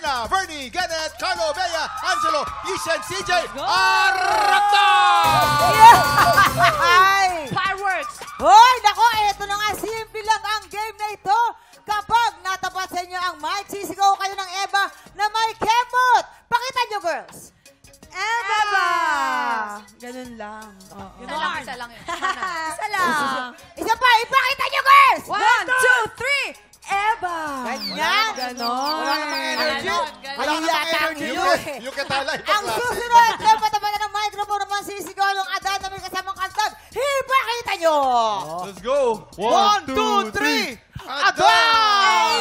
Rina, Bernie, Kenneth, Carlo, Bea, Angelo, Yishen, CJ, Arapta! Fireworks! Hoy, nako, eto na nga, simple lang ang game na ito. Kapag natapat sa inyo ang mic, sisigaw kayo ng Eva na may kemot. Pakita nyo, girls. Eva! Ganun lang. Isa lang yun. Isa lang. Isa pa, ipakita nyo, girls. 1, 2, 3! Eva! Ganyan. Ganon. Wala namang energy. Wala namang energy. Yung katala. Ang susunod, na patapatan ng microphone naman sisigaw ng Adan na may kasamang kantag. Ipakita nyo. Let's go. 1, 2, 3. Adan!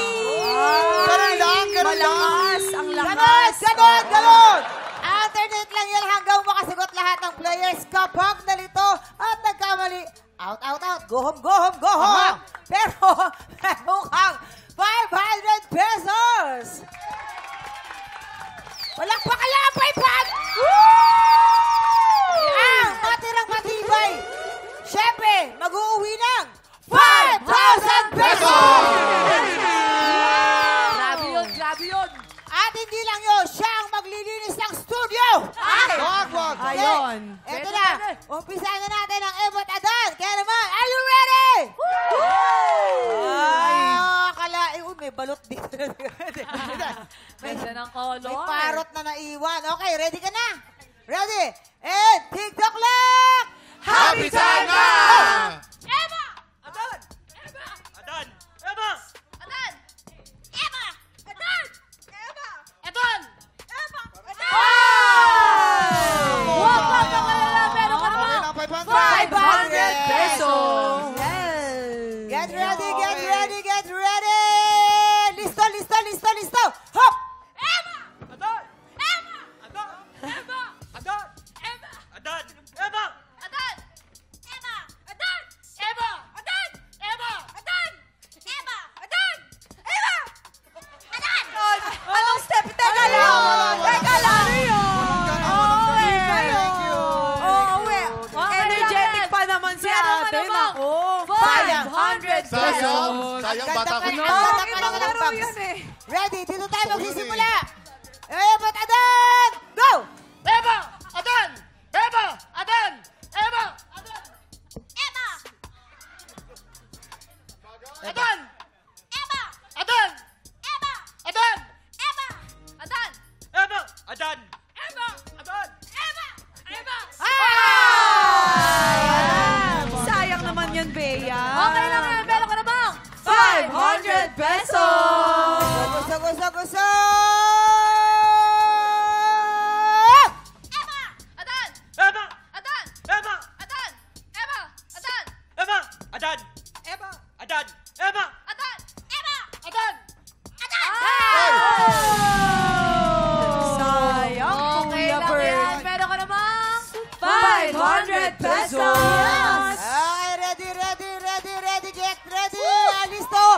Ganun lang, ganun lang. Malakas, ang lakas. Ganon. Alternate lang yan hanggang makasagot lahat ng players kapag nalito at nagkamali. Out. Go home. Pero, meron kang 500 pesos. Walang pa kaya ang 500! Ang matirang matibay. Siyempre, mag-uuwi ng 5,000 pesos! Grabe yun. At hindi lang yun, siya ang maglilinis ng studio. Wag. Ayun. Eto na, umpisa na natin ang Eva at Adan. Kaya naman, are you ready? Akalain, may balot dito. Ganda ng color. May parot na naiwan. Okay, ready ka na? Ready? And TikTok clock! Happy time na! Eva! Adan! Eva! Adan! Eva! Adan! Eva! Adan! Eva! Adan! Eva! Huwag ka makalala, meron ka naman. 500 pesos! Get ready! Listo! Hop! Eva! Adan! Eva! Adan! Eva! Adan! Eva! Adan! Eva! Adan! Eva! Adan! Eva! Adan! Eva! Adan! Eva! Adan! Eva! Adan! Anong step? Teka lang! Ano yun? Energetic pa naman si ate. Naku. 500 pesos. Sayang bata ko. Laro yan eh. Ready? Dito tayo magsisimula. Eva at Adan! Go! Eva! Adan! Eva! Adan! Eva! Adan! Eva! Adan! Eva! Adan! Eva! Adan! Eva! Adan! Eva! Adan! Eva! Adan! Eva! Eva! Sayang naman yan, Bea. Okay lang yan. Meron ka na bang? 500 pesos! Gusto! Eva! Adan! Eva! Adan! Eva! Adan! Eva! Adan! Eva! Adan! Eva! Adan! Eva! Adan! Eva! Adan! Sayang, Okay Kuya lang Bert. yan. Meron ka na bang? 500 pesos! Okay, ready, get ready! Alisto!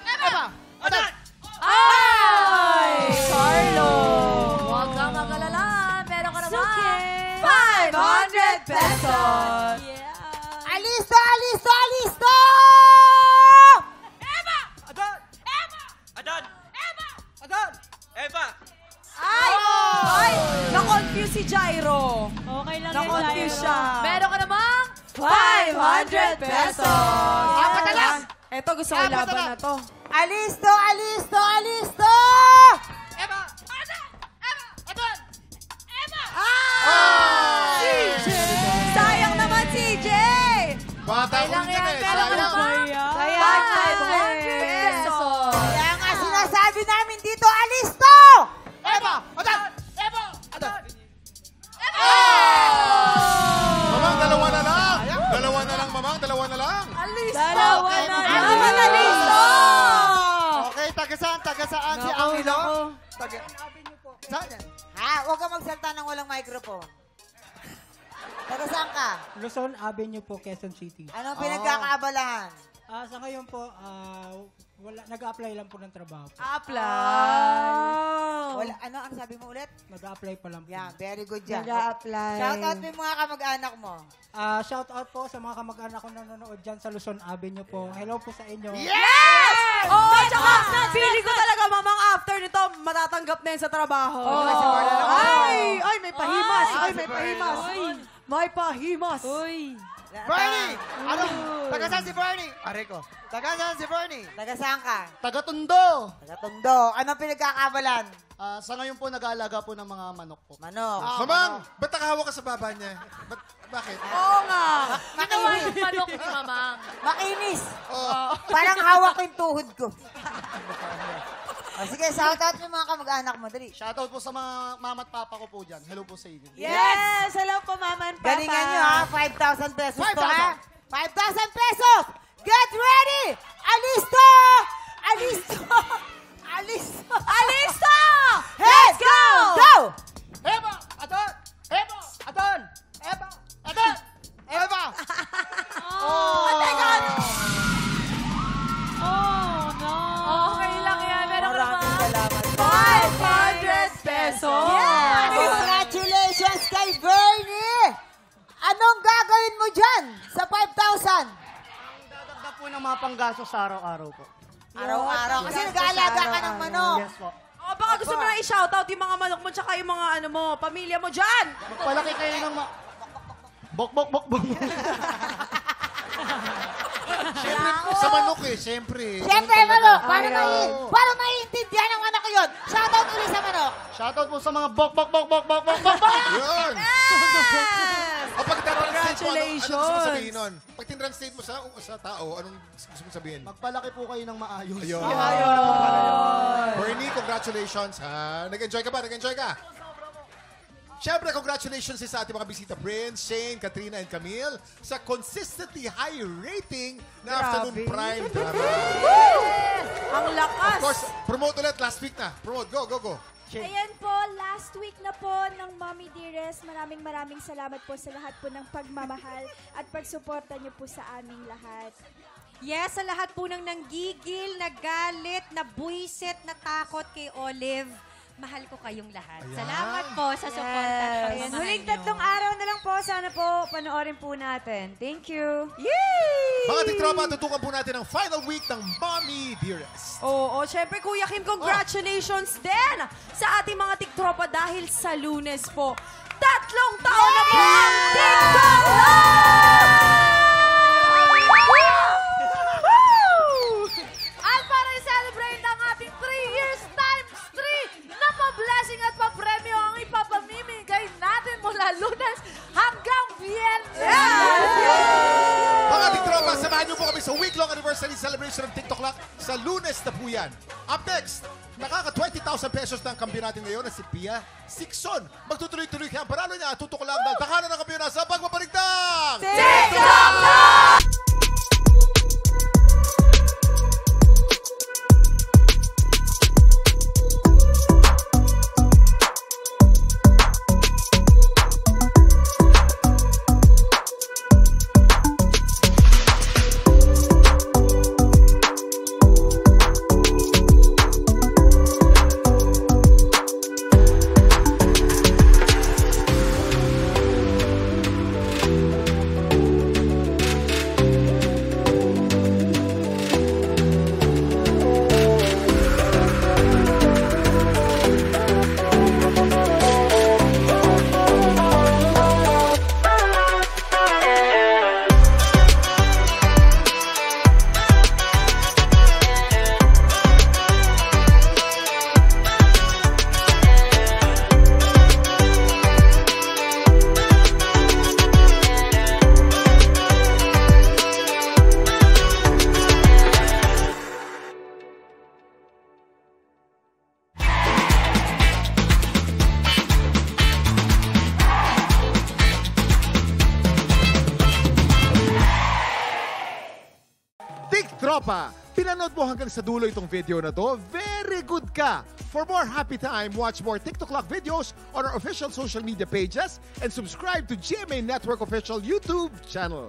Eva! Adan! Ay! Carlo! Huwag kang mag-alala. Meron ka na bang? 500 pesos! Alisto! Eva! Adan! Eva! Adan! Eva! Adan! Eva! Ay! Na-confuse si Jairo. Okay lang Na-confuse siya. Meron ka na bang? 500 pesos! Apat na lang. Eto, gusto ko laban na to. Alisto! Eva! Adan! Eva! Adan! Eva! CJ! Sayang naman, CJ! Bata ko lang yan yan. eh. Meron ka na Sayang. bang? Kaya 500 pesos. Kaya nga sinasabi namin dito, Alisto! Eva! Adan! Eva! Adan! Mamang, dalawa na lang. Dalawa na lang. Dalawa na naman, Alisto! Okay, taga saan si Angelo? Saan yan? Huwag ka magsalta ng walang microphone. Taga saan ka? Luzon Avenue po, Quezon City. Anong pinagkakaabalahan? Sa ngayon po, nag-a-apply lang po ng trabaho. Apply! Wala, ang sabi mo ulit? Nag-a-apply pa lang po. Yeah, very good dyan. Nag-a-apply. Shoutout mo yung mga kamag-anak mo. Shout out po sa mga kamag-anak ko na nanonood dyan sa Luzon Avenue po. Hello po sa inyo. Yes! Oo, tsaka, feeling ko talaga matatanggap na yan sa trabaho. Oo, kasi wala naman. Ay, may pahimas. Ay, may pahimas. May pahimas. Bernie! Anong? Taga saan si Bernie? Are ko. Taga saan si Bernie? Taga saan ka? Taga-Tondo. Taga Tondo. Anong pinagkakabalan? Sa ngayon po, nag-aalaga po ng mga manok po. Manok. Mamang, ba't nakahawak ka sa baba niya? Bakit? Oo nga. Ginawa yung manok ni Mamang. Makinis. Parang hawak ko yung tuhod ko. Sige, shoutout yung mga kamag-anak mo. Dali. Shoutout po sa mga mama at papa ko po dyan. Hello po sa inyo. Yes! Hello po, Mama and Papa. Galingan nyo ha. 5,000 pesos to 5,000. ha. 5,000 pesos! Get ready! Alisto! Alisto! Alisto! Alisto! Let's go! Go! Eba! Adon! Eba! Adon! Eba! Adon! Eba! Okay lang yan. Meron ka Maraming naman. salamat. 500 pesos! Yes! Congratulations kay Bernie! Anong gagawin mo dyan sa 5,000? Dadagdag po ng mga panggastos sa araw-araw po. Araw-araw. Kasi nag-aalaga ka ng manok. Yes po. Oh, baka gusto mo na i-shoutout yung mga manok mo tsaka yung mga ano mo, pamilya mo dyan. Magpalaki kayo ng bok, bok, bok, bok. Siyempre po sa manok eh, siyempre. Siyempre, manok. Paano naiintindihan ng manok yun? Shoutout ulit sa manok. Shoutout po sa mga bok, bok, bok, bok, bok, bok, bok, bok. Yun! O pag tinranslate mo, anong gusto mo sabihin nun? Pag tinranslate mo sa tao, anong gusto mo sabihin? Magpalaki po kayo ng maayos. Ayun. Bernie, congratulations ha. Nag-enjoy ka ba? Nag-enjoy ka? Siyempre, congratulations sa ating mga bisita, Prince, Shane, Katrina, and Camille sa consistently high rating na afternoon prime drama. Ang lakas. Of course, promote ulit last week na. Promote, go, go, go. Ayan po, last week na po ng Mommy Dearest. Maraming salamat po sa lahat po ng pagmamahal at pagsuporta niyo po sa aming lahat. Yes, sa lahat po ng nanggigil, nagalit, nabuisit, natakot kay Olive. Mahal ko kayong lahat. Ayan. Salamat po sa suporta at Ayan, pagmamahal huling nyo. 3 araw na lang po. Sana po panoorin po natin. Thank you. Mga tiktropa, tutukan po natin ang final week ng Mommy Dearest. Oo, syempre Kuya Kim, congratulations din sa ating mga tiktropa dahil sa Lunes po. 3 taon na po ang TikTok At para i-celebrate ang ating 3 years times 3 na pa-blessing at pa-premyo ang ipapamimigay natin mula Lunes hanggang Biyernes. Mga tiktropa, samahan niyo po kami sa week-long anniversary celebration ng TikTok Lock sa Lunes na po yan. Up next, nakaka 20,000 pesos na ang kampiyon natin ngayon na si Pia Sixon. Magtutuloy-tuloy kaya ang panalo niya, tutok lang ng takalan ng kampiyon sa pagbabalik ng TikTok! Tropa, pinanood mo hanggang sa dulo itong video na to? Very good ka! For more happy time, watch more TikTok Lock videos on our official social media pages and subscribe to GMA Network official YouTube channel.